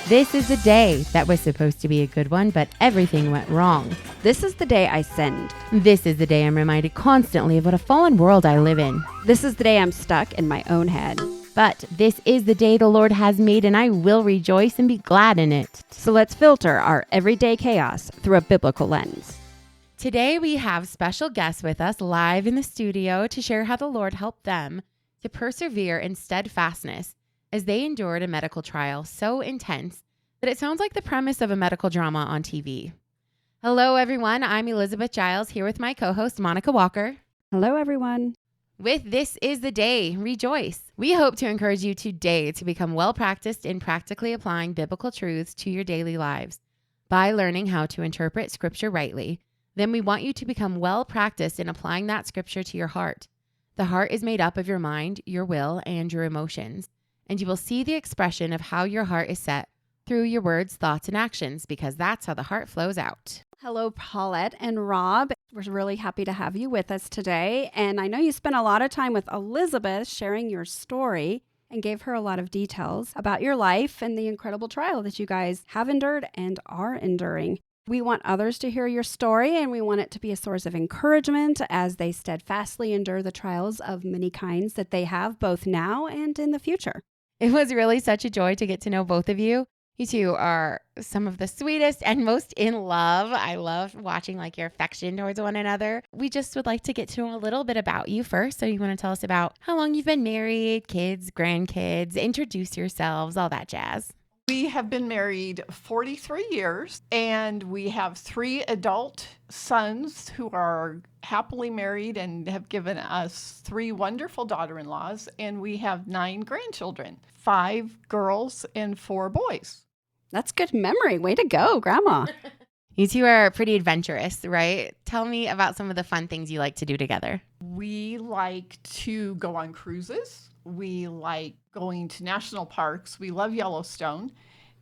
This is the day that was supposed to be a good one, but everything went wrong. This is the day I sinned. This is the day I'm reminded constantly of what a fallen world I live in. This is the day I'm stuck in my own head. But this is the day the Lord has made, and I will rejoice and be glad in it. So let's filter our everyday chaos through a biblical lens. Today we have special guests with us live in the studio to share how the Lord helped them to persevere in steadfastness as they endured a medical trial so intense that it sounds like the premise of a medical drama on TV. Hello, everyone. I'm Elizabeth Giles here with my co-host, Monica Walker. Hello, everyone. With This Is the Day, rejoice. We hope to encourage you today to become well practiced in practically applying biblical truths to your daily lives by learning how to interpret scripture rightly. Then we want you to become well practiced in applying that scripture to your heart. The heart is made up of your mind, your will, and your emotions. And you will see the expression of how your heart is set through your words, thoughts, and actions, because that's how the heart flows out. Hello, Paulette and Rob. We're really happy to have you with us today. And I know you spent a lot of time with Elizabeth sharing your story and gave her a lot of details about your life and the incredible trial that you guys have endured and are enduring. We want others to hear your story, and we want it to be a source of encouragement as they steadfastly endure the trials of many kinds that they have both now and in the future. It was really such a joy to get to know both of you. You two are some of the sweetest and most in love. I love watching your affection towards one another. We just would like to get to know a little bit about you first. So you want to tell us about how long you've been married, kids, grandkids, introduce yourselves, all that jazz. We have been married 43 years, and we have 3 adult sons who are happily married and have given us 3 wonderful daughter-in-laws, and we have 9 grandchildren, 5 girls and 4 boys. That's good memory. Way to go, Grandma. You two are pretty adventurous, right? Tell me about some of the fun things you like to do together. We like to go on cruises. We like going to national parks. We love Yellowstone.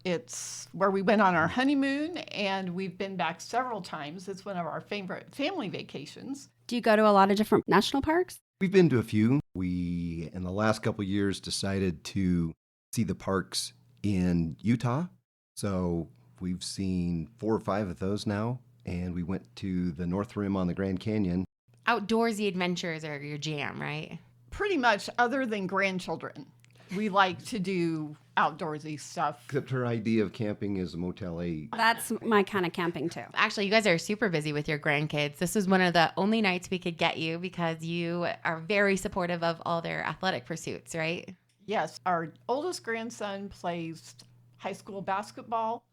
It's where we went on our honeymoon, and we've been back several times. It's one of our favorite family vacations. Do you go to a lot of different national parks? We've been to a few. We, in the last couple of years, decided to see the parks in Utah. So we've seen 4 or 5 of those now, and we went to the North Rim on the Grand Canyon. Outdoorsy adventures are your jam, right? Pretty much, other than grandchildren. We like to do outdoorsy stuff. Except her idea of camping is a Motel 8. That's my kind of camping too. Actually, you guys are super busy with your grandkids. This was one of the only nights we could get you because you are very supportive of all their athletic pursuits, right? Yes, our oldest grandson plays high school basketball,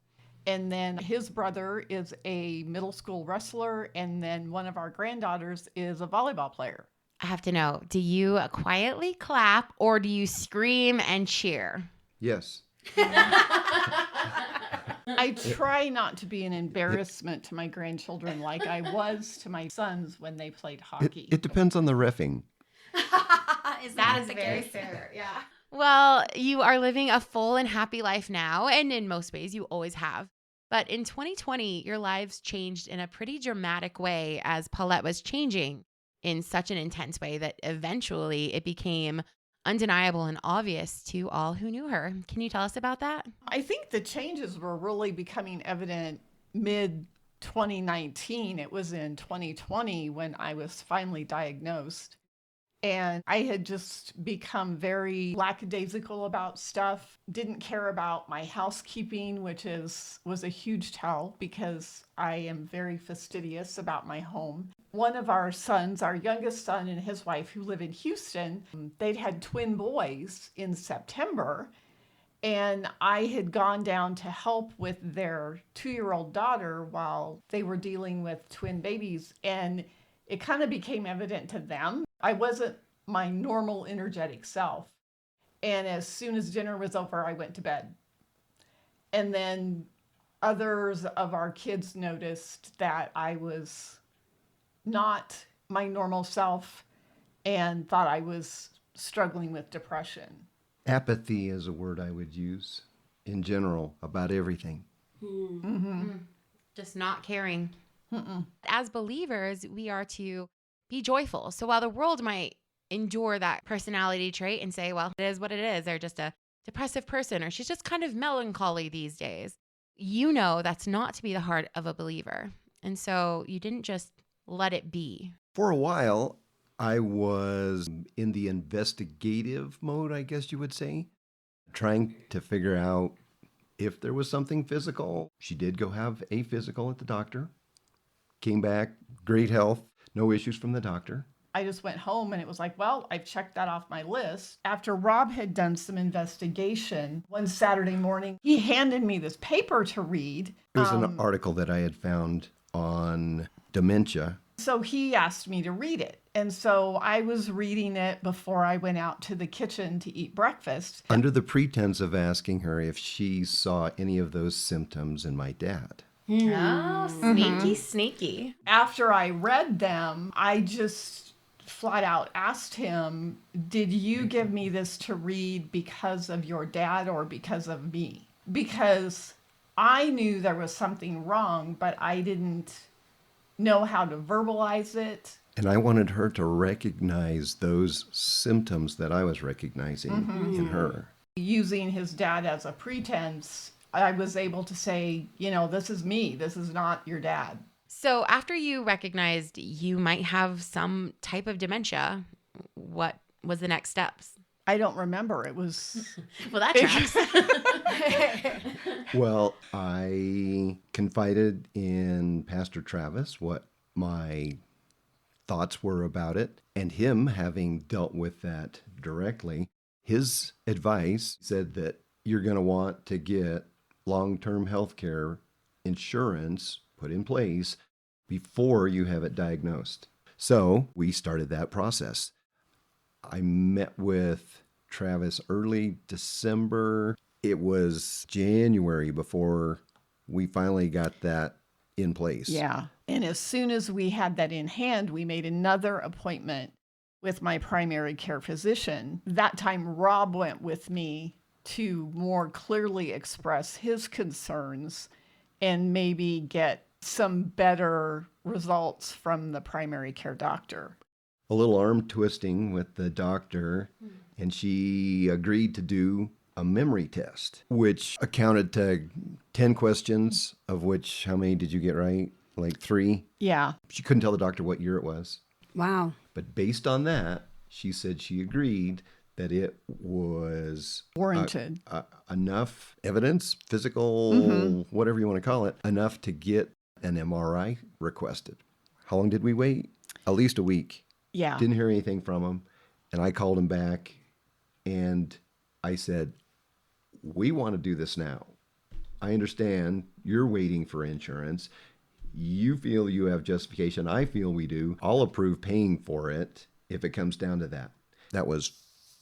and then his brother is a middle school wrestler, and then one of our granddaughters is a volleyball player. I have to know, do you quietly clap or do you scream and cheer? Yes. I try not to be an embarrassment to my grandchildren like I was to my sons when they played hockey. It depends on the reffing. That is very fair, yeah. Well, you are living a full and happy life now, and in most ways you always have. But in 2020, your lives changed in a pretty dramatic way as Paulette was changing in such an intense way that eventually it became undeniable and obvious to all who knew her. Can you tell us about that? I think the changes were really becoming evident mid-2019. It was in 2020 when I was finally diagnosed. And I had just become very lackadaisical about stuff, didn't care about my housekeeping, which was a huge tell because I am very fastidious about my home. One of our sons, our youngest son and his wife who live in Houston, they'd had twin boys in September, and I had gone down to help with their 2-year-old daughter while they were dealing with twin babies, and it kind of became evident to them I wasn't my normal energetic self. And as soon as dinner was over, I went to bed. And then others of our kids noticed that I was not my normal self and thought I was struggling with depression. Apathy is a word I would use in general about everything. Mm-hmm. Just not caring. Mm-mm. As believers, we are to be joyful. So while the world might endure that personality trait and say, well, it is what it is, they're just a depressive person, or she's just kind of melancholy these days. You know that's not to be the heart of a believer. And so you didn't just let it be. For a while, I was in the investigative mode, I guess you would say, trying to figure out if there was something physical. She did go have a physical at the doctor, came back, great health, no issues from the doctor. I just went home and it was like, well, I've checked that off my list. After Rob had done some investigation, one Saturday morning, he handed me this paper to read. It was an article that I had found on dementia. So he asked me to read it. And so I was reading it before I went out to the kitchen to eat breakfast. Under the pretense of asking her if she saw any of those symptoms in my dad. Oh, sneaky, sneaky. After I read them, I just flat out asked him, did you give me this to read because of your dad or because of me? Because I knew there was something wrong, but I didn't know how to verbalize it. And I wanted her to recognize those symptoms that I was recognizing in her. Using his dad as a pretense, I was able to say, this is me. This is not your dad. So after you recognized you might have some type of dementia, what was the next steps? I don't remember. It was... Well, that tracks. Well, I confided in Pastor Travis what my thoughts were about it, and him having dealt with that directly, his advice said that you're going to want to get long-term health care insurance put in place before you have it diagnosed. So we started that process. I met with Travis early December. It was January before we finally got that in place. Yeah. And as soon as we had that in hand, we made another appointment with my primary care physician. That time, Rob went with me to more clearly express his concerns and maybe get some better results from the primary care doctor. A little arm twisting with the doctor, and she agreed to do a memory test, which accounted to 10 questions, of which, how many did you get right? Like 3? Yeah. She couldn't tell the doctor what year it was. Wow. But based on that, she said she agreed that it was Warranted. Enough evidence, physical, whatever you want to call it, enough to get an MRI requested. How long did we wait? At least a week. Yeah. Didn't hear anything from him. And I called him back and I said, we want to do this now. I understand you're waiting for insurance. You feel you have justification. I feel we do. I'll approve paying for it if it comes down to that. That was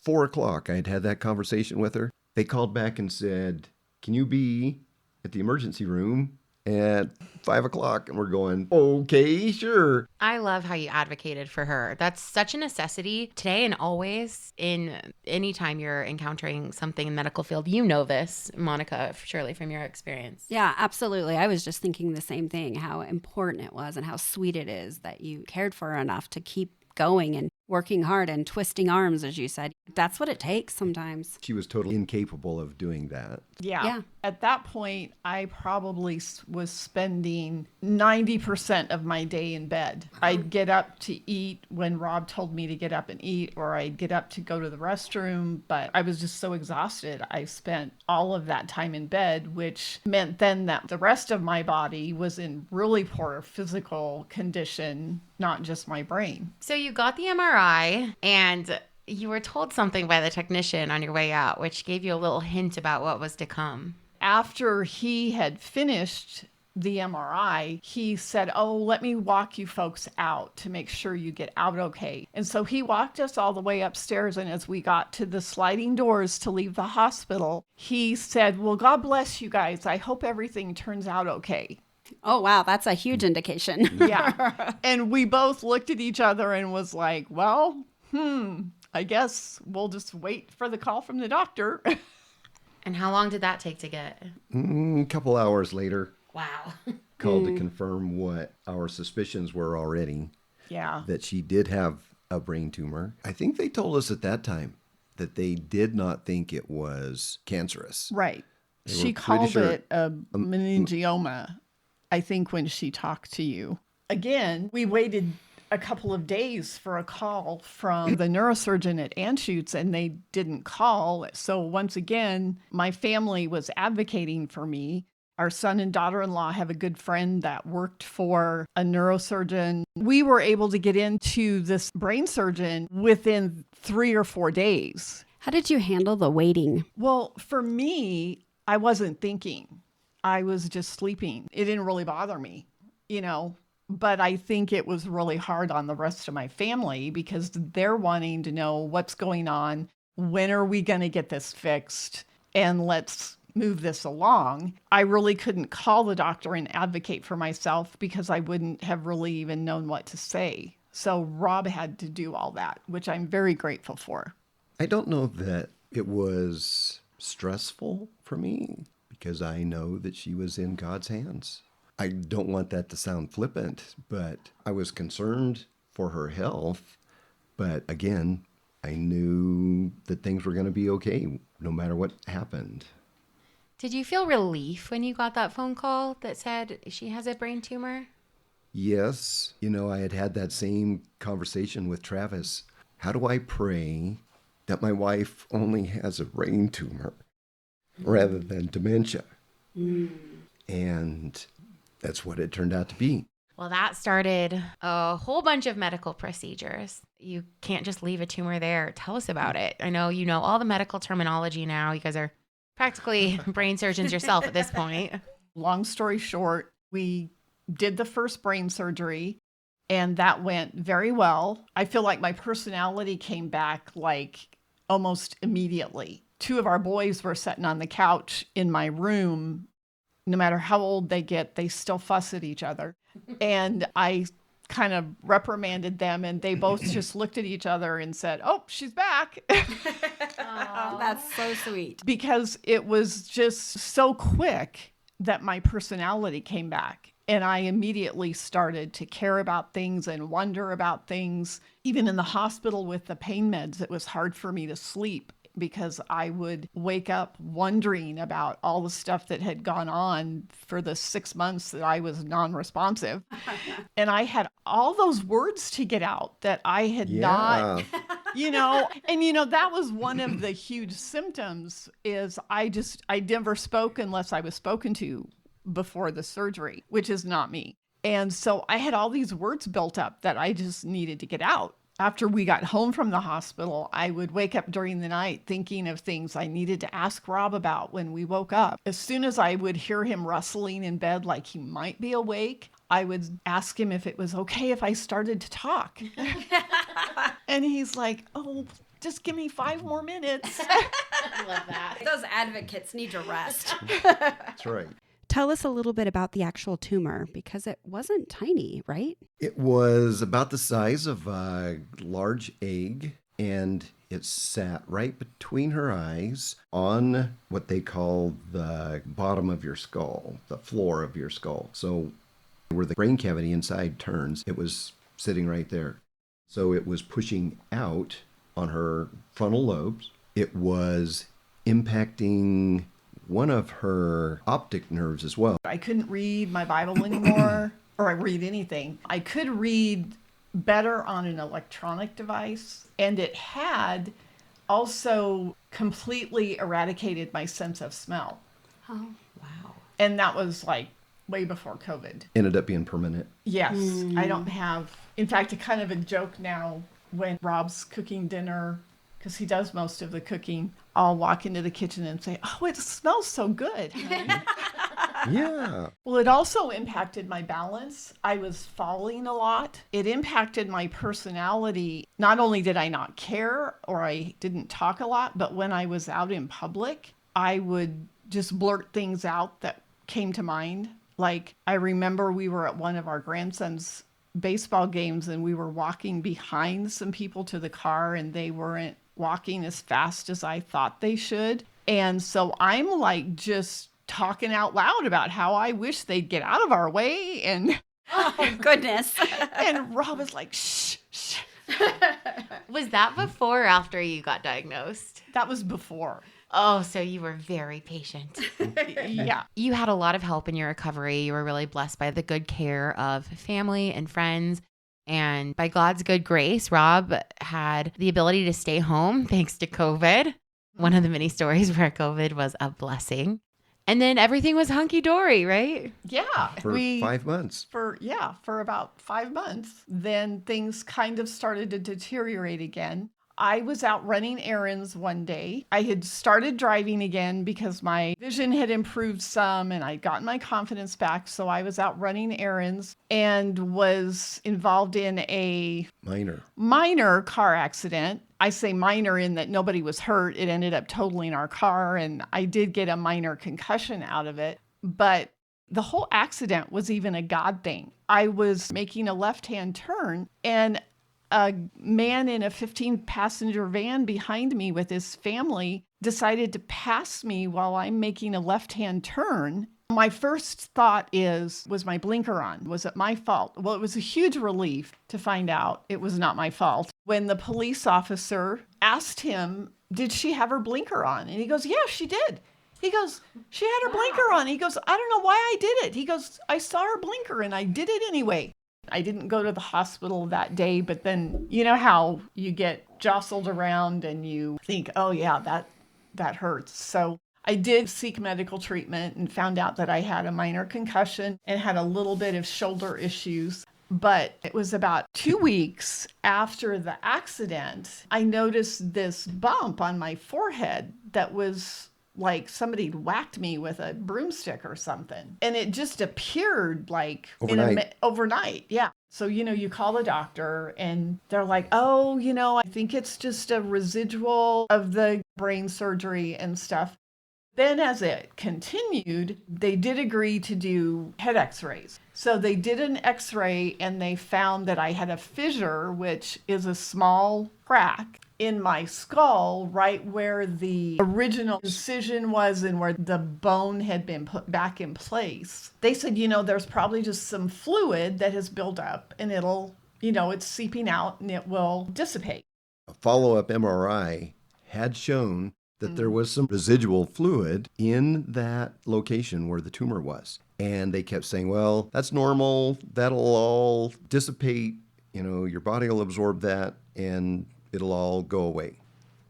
4 o'clock. I had had that conversation with her. They called back and said, can you be at the emergency room at 5 o'clock? And we're going, okay, sure. I love how you advocated for her. That's such a necessity today and always. In any time you're encountering something in the medical field, you know this, Monica, surely from your experience. Yeah, absolutely. I was just thinking the same thing, how important it was and how sweet it is that you cared for her enough to keep going and working hard and twisting arms, as you said. That's what it takes sometimes. She was totally incapable of doing that. Yeah. At that point, I probably was spending 90% of my day in bed. I'd get up to eat when Rob told me to get up and eat, or I'd get up to go to the restroom, but I was just so exhausted. I spent all of that time in bed, which meant then that the rest of my body was in really poor physical condition, not just my brain. So you got the MRI and you were told something by the technician on your way out, which gave you a little hint about what was to come. After he had finished the MRI, he said, oh, let me walk you folks out to make sure you get out okay. And so he walked us all the way upstairs. And as we got to the sliding doors to leave the hospital, he said, well, God bless you guys. I hope everything turns out okay. Oh, wow. That's a huge indication. Yeah. And we both looked at each other and was like, well, I guess we'll just wait for the call from the doctor. And how long did that take to get? A couple hours later, Wow. called to confirm what our suspicions were already. Yeah. That she did have a brain tumor. I think they told us at that time that they did not think it was cancerous. Right. They She were pretty called sure- it a meningioma, I think, when she talked to you. Again, we waited a couple of days for a call from the neurosurgeon at Anschutz, and they didn't call. So once again, my family was advocating for me. Our son and daughter-in-law have a good friend that worked for a neurosurgeon. We were able to get into this brain surgeon within 3 or 4 days. How did you handle the waiting? Well, for me, I wasn't thinking. I was just sleeping. It didn't really bother me, but I think it was really hard on the rest of my family because they're wanting to know what's going on. When are we going to get this fixed? And let's move this along. I really couldn't call the doctor and advocate for myself because I wouldn't have really even known what to say. So Rob had to do all that, which I'm very grateful for. I don't know that it was stressful for me because I know that she was in God's hands. I don't want that to sound flippant, but I was concerned for her health. But again, I knew that things were going to be okay no matter what happened. Did you feel relief when you got that phone call that said she has a brain tumor? Yes. I had that same conversation with Travis. How do I pray that my wife only has a brain tumor rather than dementia? And that's what it turned out to be. Well, that started a whole bunch of medical procedures. You can't just leave a tumor there. Tell us about it. I know you know all the medical terminology now. You guys are practically brain surgeons yourself at this point. Long story short, we did the first brain surgery and that went very well. I feel like my personality came back like almost immediately. 2 of our boys were sitting on the couch in my room. No matter how old they get, they still fuss at each other. And I kind of reprimanded them and they both just looked at each other and said, "Oh, she's back." Oh, that's so sweet. Because it was just so quick that my personality came back. And I immediately started to care about things and wonder about things. Even in the hospital with the pain meds, it was hard for me to sleep because I would wake up wondering about all the stuff that had gone on for the 6 months that I was non-responsive. And I had all those words to get out that I had not, that was one of the huge symptoms is I never spoke unless I was spoken to before the surgery, which is not me. And so I had all these words built up that I just needed to get out. After we got home from the hospital, I would wake up during the night thinking of things I needed to ask Rob about when we woke up. As soon as I would hear him rustling in bed like he might be awake, I would ask him if it was okay if I started to talk. And he's like, "Oh, just give me 5 more minutes." I love that. Those advocates need to rest. That's right. Tell us a little bit about the actual tumor because it wasn't tiny, right? It was about the size of a large egg, and it sat right between her eyes on what they call the bottom of your skull, the floor of your skull. So where the brain cavity inside turns, it was sitting right there. So it was pushing out on her frontal lobes. It was impacting one of her optic nerves as well. I couldn't read my Bible anymore or I read anything. I could read better on an electronic device, and it had also completely eradicated my sense of smell. Oh, wow. And that was like way before COVID. Ended up being permanent. Yes, I don't have, in fact, a kind of a joke now when Rob's cooking dinner, because he does most of the cooking, I'll walk into the kitchen and say, "Oh, it smells so good." Yeah. Well, it also impacted my balance. I was falling a lot. It impacted my personality. Not only did I not care or I didn't talk a lot, but when I was out in public, I would just blurt things out that came to mind. Like, I remember we were at one of our grandson's baseball games and we were walking behind some people to the car and they weren't walking as fast as I thought they should. And so I'm like just talking out loud about how I wish they'd get out of our way. And oh, goodness. and Rob is like, "Shh, shh." Was that before or after you got diagnosed? That was before. Oh, so you were very patient. Yeah. You had a lot of help in your recovery. You were really blessed by the good care of family and friends. And by God's good grace, Rob had the ability to stay home thanks to COVID. One of the many stories where COVID was a blessing. And then everything was hunky-dory, right? Yeah. For 5 months. For about 5 months. Then things kind of started to deteriorate again. I was out running errands one day. I had started driving again because my vision had improved some and I'd gotten my confidence back. So I was out running errands and was involved in a minor car accident. I say minor in that nobody was hurt. It ended up totaling our car and I did get a minor concussion out of it. But the whole accident was even a God thing. I was making a left-hand turn and a man in a 15-passenger van behind me with his family decided to pass me while I'm making a left-hand turn. My first thought was my blinker on? Was it my fault? Well, it was a huge relief to find out it was not my fault. When the police officer asked him, did she have her blinker on? And he goes, yeah, she did. He goes, she had her blinker on. He goes, I don't know why I did it. He goes, I saw her blinker and I did it anyway. I didn't go to the hospital that day, but then you know how you get jostled around and you think, oh yeah, that hurts. So I did seek medical treatment and found out that I had a minor concussion and had a little bit of shoulder issues. But it was about 2 weeks after the accident, I noticed this bump on my forehead that was like somebody whacked me with a broomstick or something. And it just appeared like overnight. Yeah. So, you call the doctor and they're like, oh, I think it's just a residual of the brain surgery and stuff. Then as it continued, they did agree to do head x-rays. So they did an x-ray and they found that I had a fissure, which is a small crack in my skull, right where the original incision was and where the bone had been put back in place. They said, there's probably just some fluid that has built up and it'll, it's seeping out and it will dissipate. A follow-up MRI had shown that there was some residual fluid in that location where the tumor was. And they kept saying, well, that's normal. That'll all dissipate. Your body will absorb that and it'll all go away.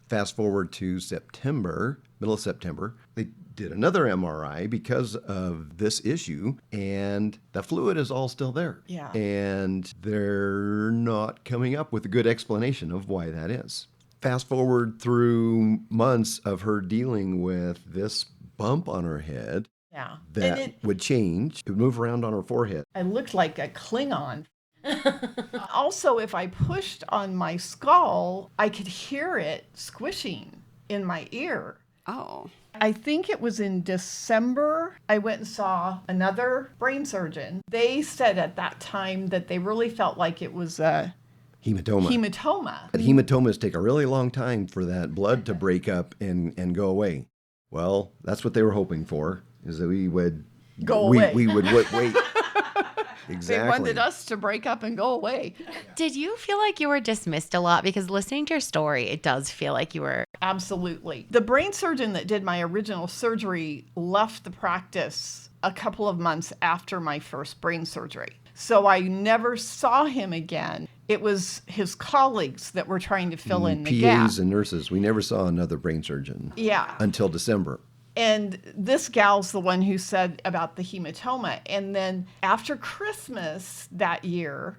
Fast forward to September, middle of September, they did another MRI because of this issue, and the fluid is all still there. Yeah. And they're not coming up with a good explanation of why that is. Fast forward through months of her dealing with this bump on her head. Yeah. That would change. It would move around on her forehead. I looked like a Klingon. Also, if I pushed on my skull, I could hear it squishing in my ear. Oh. I think it was in December, I went and saw another brain surgeon. They said at that time that they really felt like it was a hematoma. But hematomas take a really long time for that blood to break up and go away. Well, that's what they were hoping for, is that we would go away. We would wait. Exactly. They wanted us to break up and go away. Did you feel like you were dismissed a lot? Because listening to your story, it does feel like you were. Absolutely. The brain surgeon that did my original surgery left the practice a couple of months after my first brain surgery. So I never saw him again. It was his colleagues that were trying to fill in the gap. PAs and nurses. We never saw another brain surgeon. Yeah. Until December. And this gal's the one who said about the hematoma. And then after Christmas that year,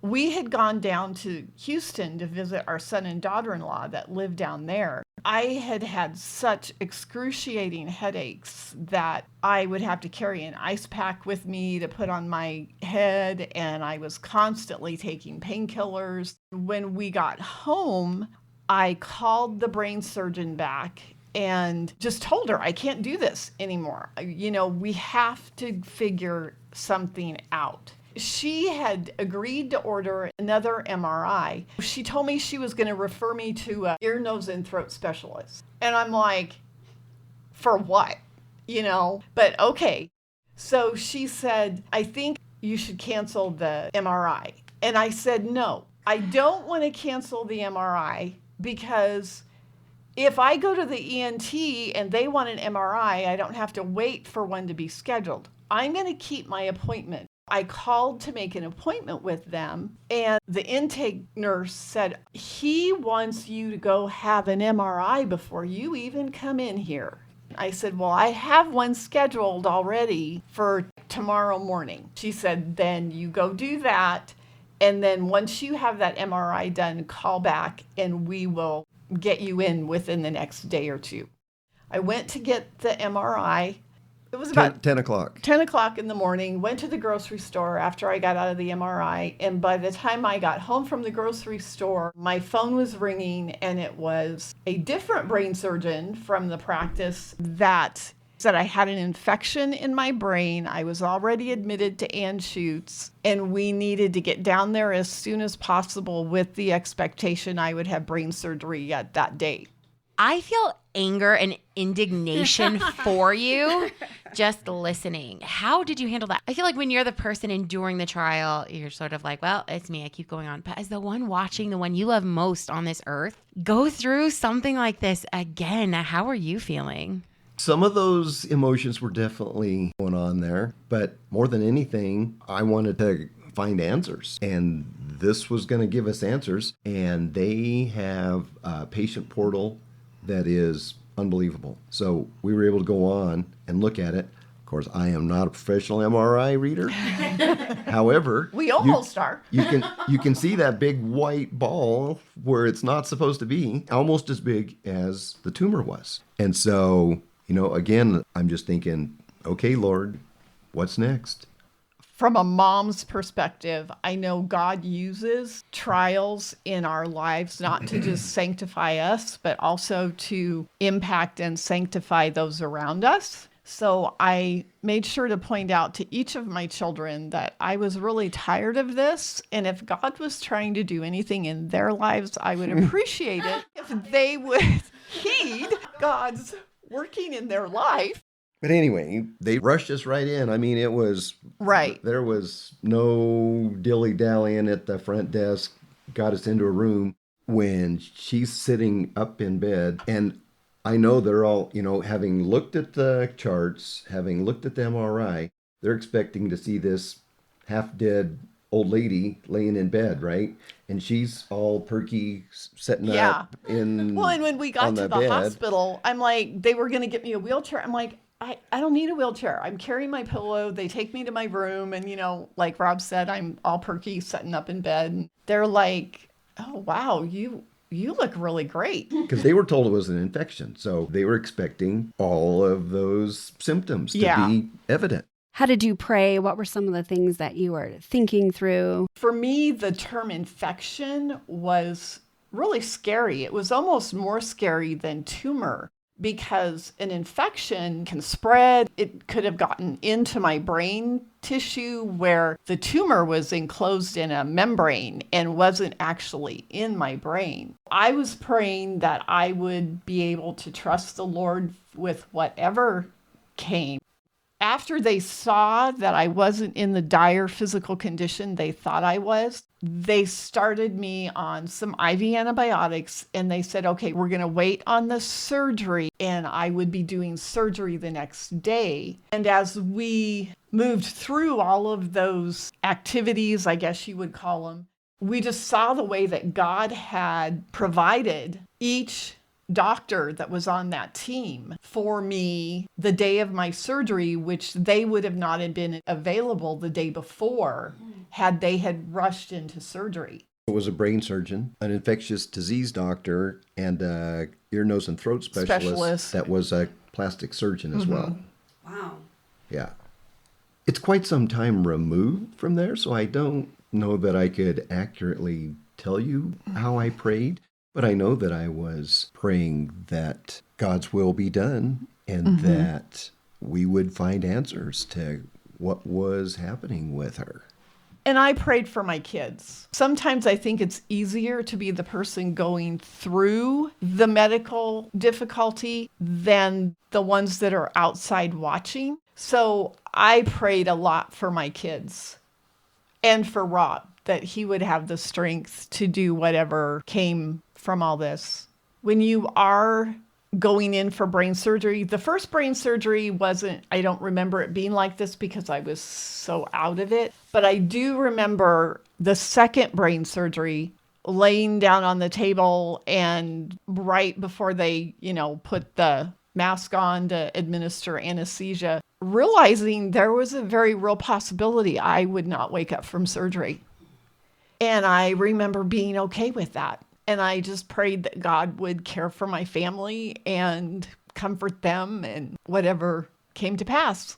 we had gone down to Houston to visit our son and daughter-in-law that lived down there. I had such excruciating headaches that I would have to carry an ice pack with me to put on my head, and I was constantly taking painkillers. When we got home, I called the brain surgeon back and just told her, I can't do this anymore. We have to figure something out. She had agreed to order another MRI. She told me she was going to refer me to an ear, nose, and throat specialist. And I'm like, for what? But okay. So she said, I think you should cancel the MRI. And I said, no, I don't want to cancel the MRI because if I go to the ENT and they want an MRI, I don't have to wait for one to be scheduled. I'm going to keep my appointment. I called to make an appointment with them, and the intake nurse said, he wants you to go have an MRI before you even come in here. I said, well, I have one scheduled already for tomorrow morning. She said, then you go do that. And then once you have that MRI done, call back and we will get you in within the next day or two. I went to get the MRI. It was about 10 o'clock. 10 o'clock in the morning, went to the grocery store after I got out of the MRI. And by the time I got home from the grocery store, my phone was ringing and it was a different brain surgeon from the practice that said I had an infection in my brain. I was already admitted to Anschutz and we needed to get down there as soon as possible with the expectation I would have brain surgery at that date. I feel anger and indignation for you just listening. How did you handle that? I feel like when you're the person enduring the trial, you're sort of like, well, it's me. I keep going on. But as the one watching, the one you love most on this earth, go through something like this again, how are you feeling? Some of those emotions were definitely going on there, but more than anything, I wanted to find answers. And this was going to give us answers. And they have a patient portal that is unbelievable. So we were able to go on and look at it. Of course, I am not a professional MRI reader. However, We almost are. you can see that big white ball where it's not supposed to be, almost as big as the tumor was. And so, again, I'm just thinking, okay, Lord, what's next? From a mom's perspective, I know God uses trials in our lives not to just sanctify us, but also to impact and sanctify those around us. So I made sure to point out to each of my children that I was really tired of this. And if God was trying to do anything in their lives, I would appreciate it if they would heed God's working in their life. But anyway, they rushed us right in. I mean, it was... Right. There was no dilly-dallying at the front desk, got us into a room when she's sitting up in bed. And I know they're all, having looked at the charts, having looked at the MRI, they're expecting to see this half-dead old lady laying in bed, right? And she's all perky, setting up in... Well, and when we got to the hospital, I'm like, they were going to get me a wheelchair. I'm like, I don't need a wheelchair. I'm carrying my pillow. They take me to my room. And, like Rob said, I'm all perky, setting up in bed. And they're like, oh, wow, you look really great. Because they were told it was an infection. So they were expecting all of those symptoms to be evident. How did you pray? What were some of the things that you were thinking through? For me, the term infection was really scary. It was almost more scary than tumor. Because an infection can spread. It could have gotten into my brain tissue where the tumor was enclosed in a membrane and wasn't actually in my brain. I was praying that I would be able to trust the Lord with whatever came. After they saw that I wasn't in the dire physical condition they thought I was, they started me on some IV antibiotics and they said, okay, we're going to wait on the surgery, and I would be doing surgery the next day. And as we moved through all of those activities, I guess you would call them, we just saw the way that God had provided each doctor that was on that team for me the day of my surgery, which they would have not have been available the day before had they had rushed into surgery. It was a brain surgeon, an infectious disease doctor, and a ear, nose, and throat specialist. That was a plastic surgeon as well. Wow. Yeah. It's quite some time removed from there, so I don't know that I could accurately tell you how I prayed. But I know that I was praying that God's will be done and that we would find answers to what was happening with her. And I prayed for my kids. Sometimes I think it's easier to be the person going through the medical difficulty than the ones that are outside watching. So I prayed a lot for my kids and for Rob, that he would have the strength to do whatever came from all this. When you are going in for brain surgery, the first brain surgery I don't remember it being like this because I was so out of it. But I do remember the second brain surgery, laying down on the table and right before they, put the mask on to administer anesthesia, realizing there was a very real possibility I would not wake up from surgery. And I remember being okay with that. And I just prayed that God would care for my family and comfort them and whatever came to pass.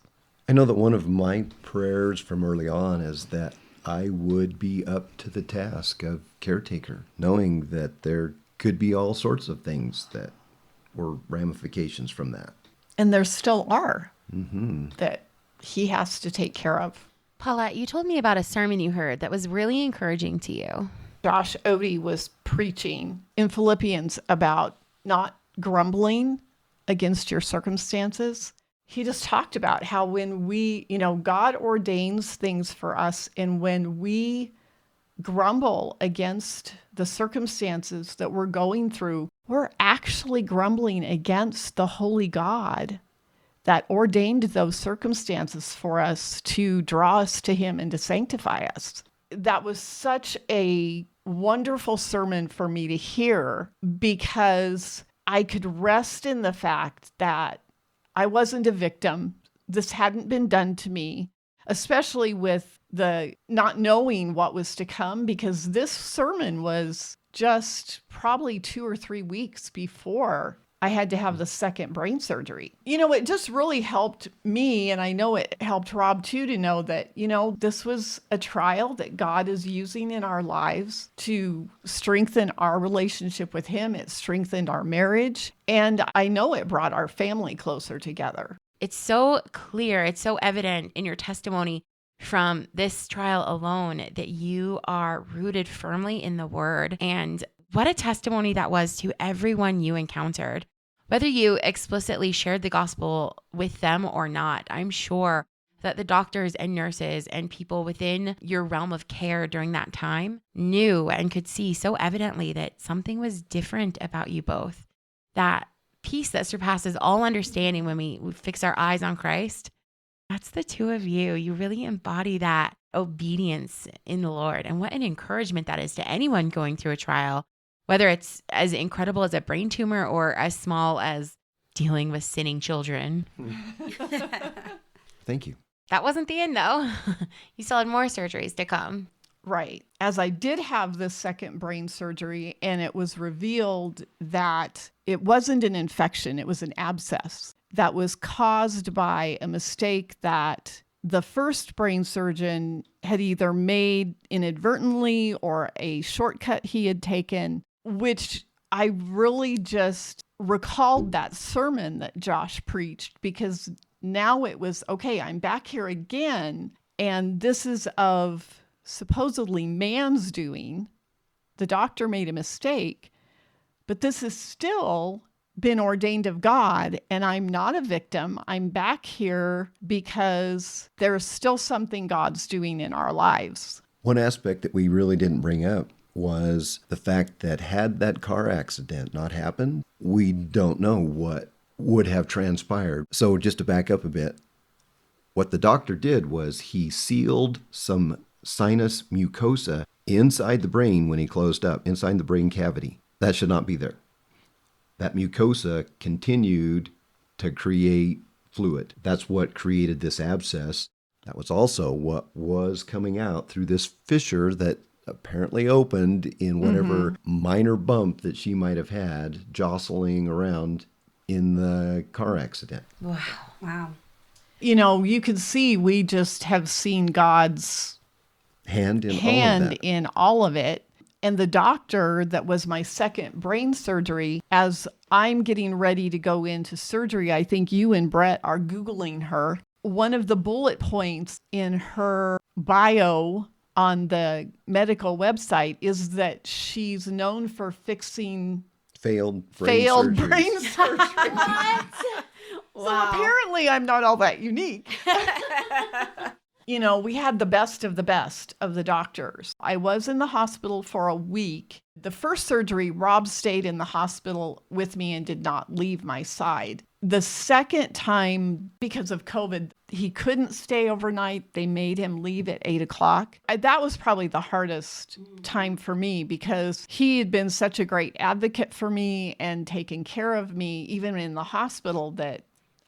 I know that one of my prayers from early on is that I would be up to the task of caretaker, knowing that there could be all sorts of things that were ramifications from that. And there still are that he has to take care of. Paulette, you told me about a sermon you heard that was really encouraging to you. Josh Odie was preaching in Philippians about not grumbling against your circumstances. He just talked about how when we, God ordains things for us, and when we grumble against the circumstances that we're going through, we're actually grumbling against the holy God that ordained those circumstances for us to draw us to him and to sanctify us. That was such a wonderful sermon for me to hear because I could rest in the fact that I wasn't a victim. This hadn't been done to me, especially with the not knowing what was to come, because this sermon was just probably 2 or 3 weeks before I had to have the second brain surgery. It just really helped me, and I know it helped Rob too, to know that, this was a trial that God is using in our lives to strengthen our relationship with him. It strengthened our marriage, and I know it brought our family closer together. It's so clear, it's so evident in your testimony from this trial alone that you are rooted firmly in the word. And what a testimony that was to everyone you encountered. Whether you explicitly shared the gospel with them or not, I'm sure that the doctors and nurses and people within your realm of care during that time knew and could see so evidently that something was different about you both. That peace that surpasses all understanding when we fix our eyes on Christ, that's the two of you. You really embody that obedience in the Lord. And what an encouragement that is to anyone going through a trial, whether it's as incredible as a brain tumor or as small as dealing with sinning children. Thank you. That wasn't the end, though. You still had more surgeries to come. Right. As I did have this second brain surgery, and it was revealed that it wasn't an infection, it was an abscess that was caused by a mistake that the first brain surgeon had either made inadvertently or a shortcut he had taken, which I really just recalled that sermon that Josh preached, because now it was, okay, I'm back here again, and this is of supposedly man's doing. The doctor made a mistake, but this has still been ordained of God, and I'm not a victim. I'm back here because there's still something God's doing in our lives. One aspect that we really didn't bring up was the fact that had that car accident not happened, we don't know what would have transpired. So just to back up a bit, what the doctor did was he sealed some sinus mucosa inside the brain when he closed up, inside the brain cavity. That should not be there. That mucosa continued to create fluid. That's what created this abscess. That was also what was coming out through this fissure that apparently opened in whatever minor bump that she might have had jostling around in the car accident. Wow. You can see we just have seen God's hand in all of it. And the doctor that was my second brain surgery, as I'm getting ready to go into surgery, I think you and Brett are Googling her. One of the bullet points in her bio on the medical website is that she's known for fixing failed brain surgery. What? So apparently I'm not all that unique. We had the best of the doctors. I was in the hospital for a week. The first surgery, Rob stayed in the hospital with me and did not leave my side. The second time, because of COVID, he couldn't stay overnight. They made him leave at 8:00. That was probably the hardest time for me because he had been such a great advocate for me and taking care of me, even in the hospital, that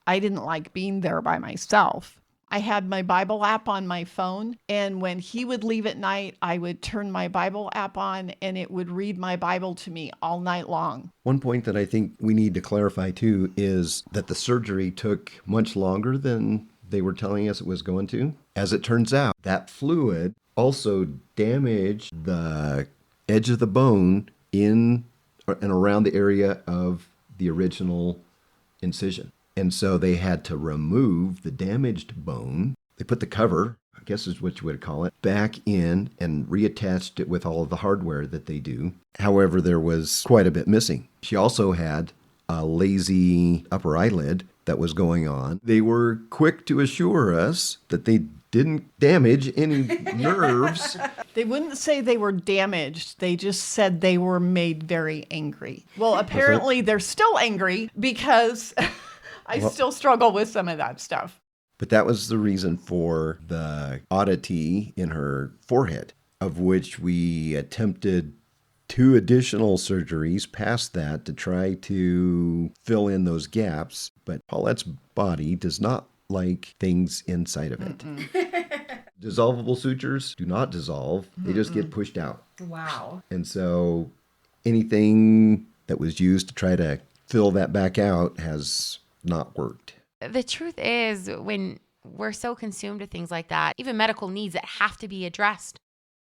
I didn't like being there by myself. I had my Bible app on my phone, and when he would leave at night, I would turn my Bible app on and it would read my Bible to me all night long. One point that I think we need to clarify too is that the surgery took much longer than they were telling us it was going to. As it turns out, that fluid also damaged the edge of the bone in and around the area of the original incision. And so they had to remove the damaged bone. They put the cover, I guess is what you would call it, back in and reattached it with all of the hardware that they do. However, there was quite a bit missing. She also had a lazy upper eyelid that was going on. They were quick to assure us that they didn't damage any nerves. They wouldn't say they were damaged. They just said they were made very angry. Well, apparently they're still angry because I still struggle with some of that stuff. But that was the reason for the oddity in her forehead, of which we attempted 2 additional surgeries past that to try to fill in those gaps. But Paulette's body does not like things inside of it. Dissolvable sutures do not dissolve. They just get pushed out. Wow. And so anything that was used to try to fill that back out has not worked. The truth is, when we're so consumed with things like that, even medical needs that have to be addressed,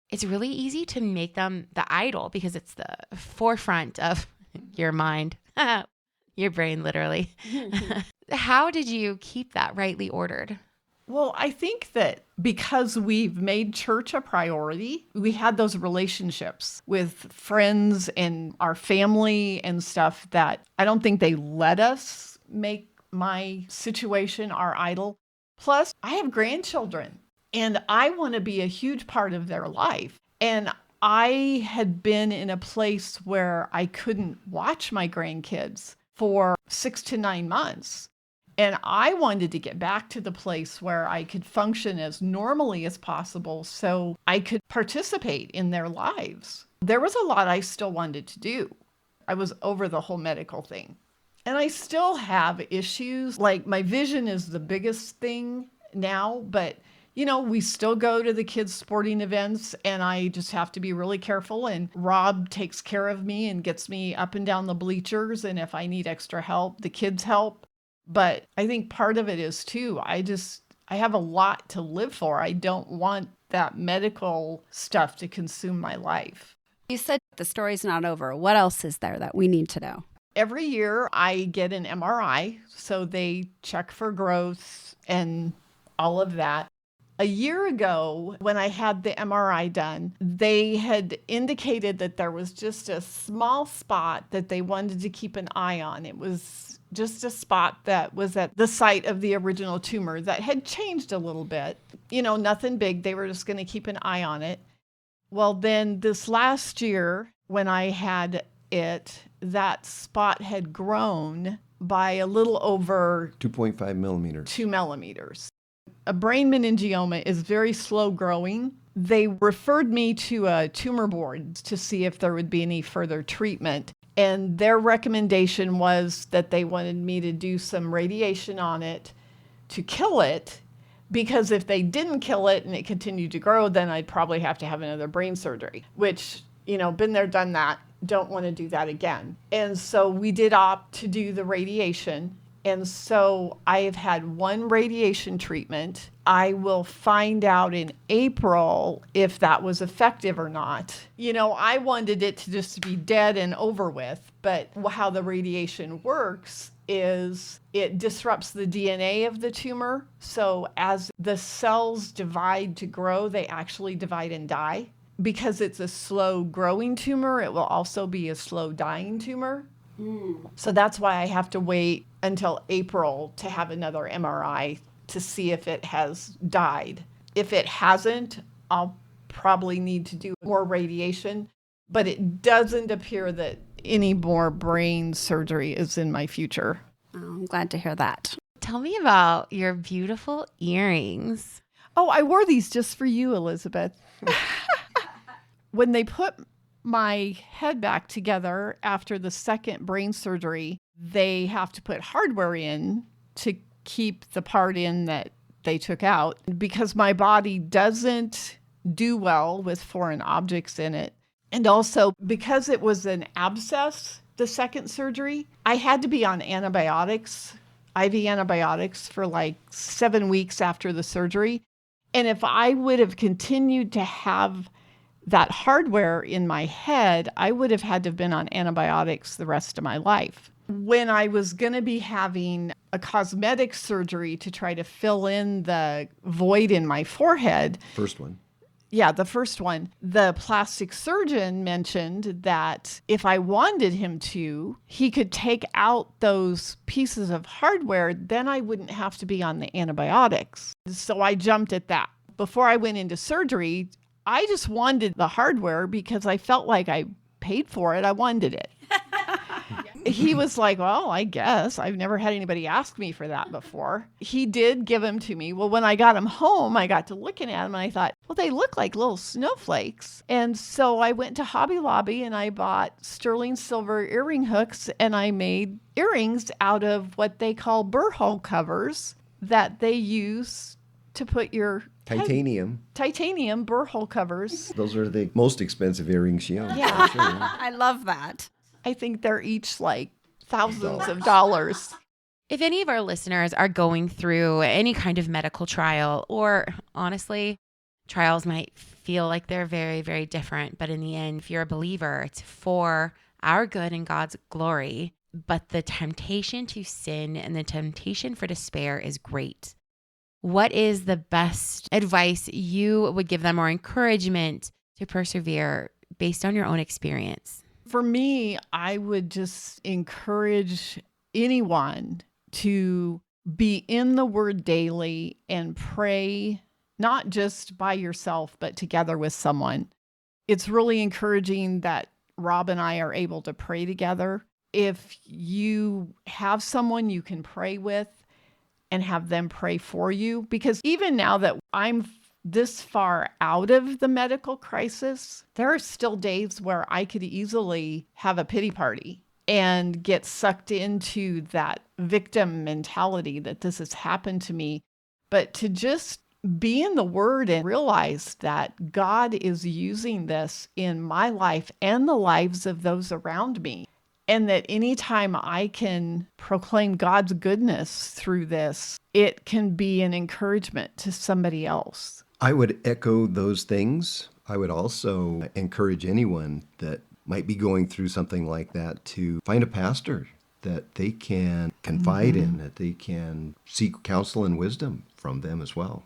it's really easy to make them the idol because it's the forefront of your mind, your brain, literally. How did you keep that rightly ordered? Well, I think that because we've made church a priority, we had those relationships with friends and our family and stuff that I don't think they let us make my situation our idol. Plus, I have grandchildren and I want to be a huge part of their life. And I had been in a place where I couldn't watch my grandkids for 6 to 9 months. And I wanted to get back to the place where I could function as normally as possible so I could participate in their lives. There was a lot I still wanted to do. I was over the whole medical thing. And I still have issues. Like my vision is the biggest thing now, but we still go to the kids' sporting events and I just have to be really careful. And Rob takes care of me and gets me up and down the bleachers. And if I need extra help, the kids help. But I think part of it is too, I have a lot to live for. I don't want that medical stuff to consume my life. You said the story's not over. What else is there that we need to know? Every year I get an MRI, so they check for growth and all of that. A year ago, when I had the MRI done, they had indicated that there was just a small spot that they wanted to keep an eye on. It was just a spot that was at the site of the original tumor that had changed a little bit. Nothing big. They were just going to keep an eye on it. Well, then this last year, when I had it, that spot had grown by a little over 2.5 millimeters. 2 millimeters. A brain meningioma is very slow growing. They referred me to a tumor board to see if there would be any further treatment. And their recommendation was that they wanted me to do some radiation on it to kill it, because if they didn't kill it and it continued to grow, then I'd probably have to have another brain surgery, which, been there, done that. Don't want to do that again. And so we did opt to do the radiation. And so I have had 1 radiation treatment. I will find out in April if that was effective or not. I wanted it to just be dead and over with, but how the radiation works is it disrupts the DNA of the tumor. So as the cells divide to grow, they actually divide and die. Because it's a slow growing tumor, it will also be a slow dying tumor. So that's why I have to wait until April to have another MRI to see if it has died. If it hasn't, I'll probably need to do more radiation, but it doesn't appear that any more brain surgery is in my future. Oh, I'm glad to hear that. Tell me about your beautiful earrings. Oh, I wore these just for you, Elizabeth. When they put my head back together after the second brain surgery, they have to put hardware in to keep the part in that they took out because my body doesn't do well with foreign objects in it. And also because it was an abscess, the second surgery, I had to be on antibiotics, IV antibiotics for like 7 weeks after the surgery. And if I would have continued to have that hardware in my head, I would have had to have been on antibiotics the rest of my life. When I was going to be having a cosmetic surgery to try to fill in the void in my forehead. First one. Yeah, the first one. The plastic surgeon mentioned that if I wanted him to, he could take out those pieces of hardware, then I wouldn't have to be on the antibiotics. So I jumped at that. Before I went into surgery, I just wanted the hardware because I felt like I paid for it. I wanted it. He was like, well, I guess. I've never had anybody ask me for that before. He did give them to me. Well, when I got them home, I got to looking at them and I thought, well, they look like little snowflakes. And so I went to Hobby Lobby and I bought sterling silver earring hooks and I made earrings out of what they call burr hole covers that they use to put your Titanium. Titanium burr hole covers. Those are the most expensive earrings she owns. Yeah. For sure. I love that. I think they're each like thousands of dollars. If any of our listeners are going through any kind of medical trial, or honestly, trials might feel like they're very, very different, but in the end, if you're a believer, it's for our good and God's glory. But the temptation to sin and the temptation for despair is great. What is the best advice you would give them or encouragement to persevere based on your own experience? For me, I would just encourage anyone to be in the Word daily and pray, not just by yourself, but together with someone. It's really encouraging that Rob and I are able to pray together. If you have someone you can pray with and have them pray for you, because even now that I'm this far out of the medical crisis, there are still days where I could easily have a pity party and get sucked into that victim mentality that this has happened to me. But to just be in the Word and realize that God is using this in my life and the lives of those around me. And that anytime I can proclaim God's goodness through this, it can be an encouragement to somebody else. I would echo those things. I would also encourage anyone that might be going through something like that to find a pastor that they can confide in, that they can seek counsel and wisdom from them as well.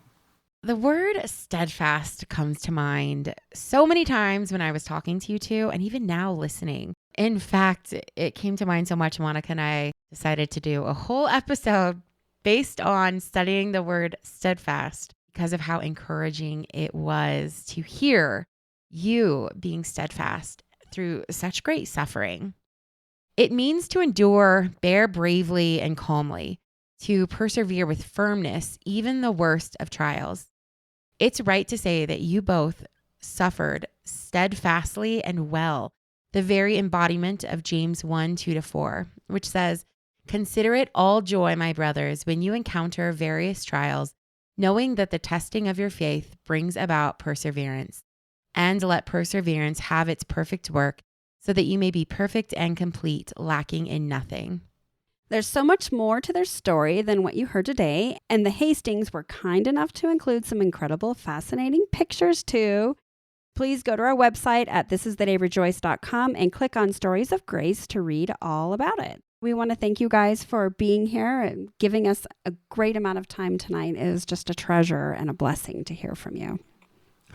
The word steadfast comes to mind so many times when I was talking to you two, and even now listening. In fact, it came to mind so much, Monica and I decided to do a whole episode based on studying the word steadfast because of how encouraging it was to hear you being steadfast through such great suffering. It means to endure, bear bravely and calmly, to persevere with firmness, even the worst of trials. It's right to say that you both suffered steadfastly and well, the very embodiment of James 1:2-4, which says, "Consider it all joy, my brothers, when you encounter various trials, knowing that the testing of your faith brings about perseverance. And let perseverance have its perfect work, so that you may be perfect and complete, lacking in nothing." There's so much more to their story than what you heard today, and the Hastings were kind enough to include some incredible, fascinating pictures too. Please go to our website at thisisthetdayrejoice.com and click on Stories of Grace to read all about it. We want to thank you guys for being here and giving us a great amount of time tonight. It is just a treasure and a blessing to hear from you.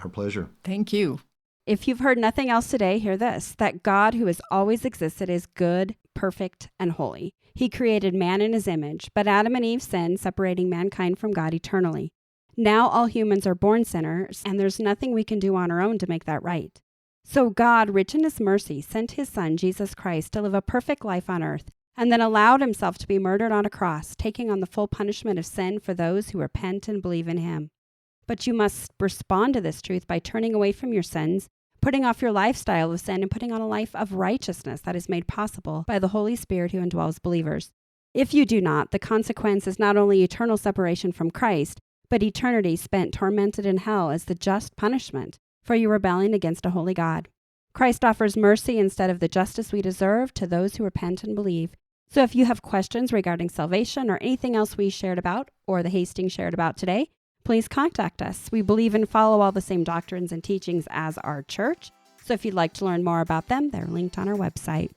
Our pleasure. Thank you. If you've heard nothing else today, hear this, that God who has always existed is good, perfect, and holy. He created man in his image, but Adam and Eve sinned, separating mankind from God eternally. Now all humans are born sinners, and there's nothing we can do on our own to make that right. So God, rich in his mercy, sent his Son, Jesus Christ, to live a perfect life on earth, and then allowed himself to be murdered on a cross, taking on the full punishment of sin for those who repent and believe in him. But you must respond to this truth by turning away from your sins, putting off your lifestyle of sin, and putting on a life of righteousness that is made possible by the Holy Spirit who indwells believers. If you do not, the consequence is not only eternal separation from Christ, but eternity spent tormented in hell as the just punishment for your rebelling against a holy God. Christ offers mercy instead of the justice we deserve to those who repent and believe. So if you have questions regarding salvation or anything else we shared about or the Hastings shared about today, please contact us. We believe and follow all the same doctrines and teachings as our church. So if you'd like to learn more about them, they're linked on our website.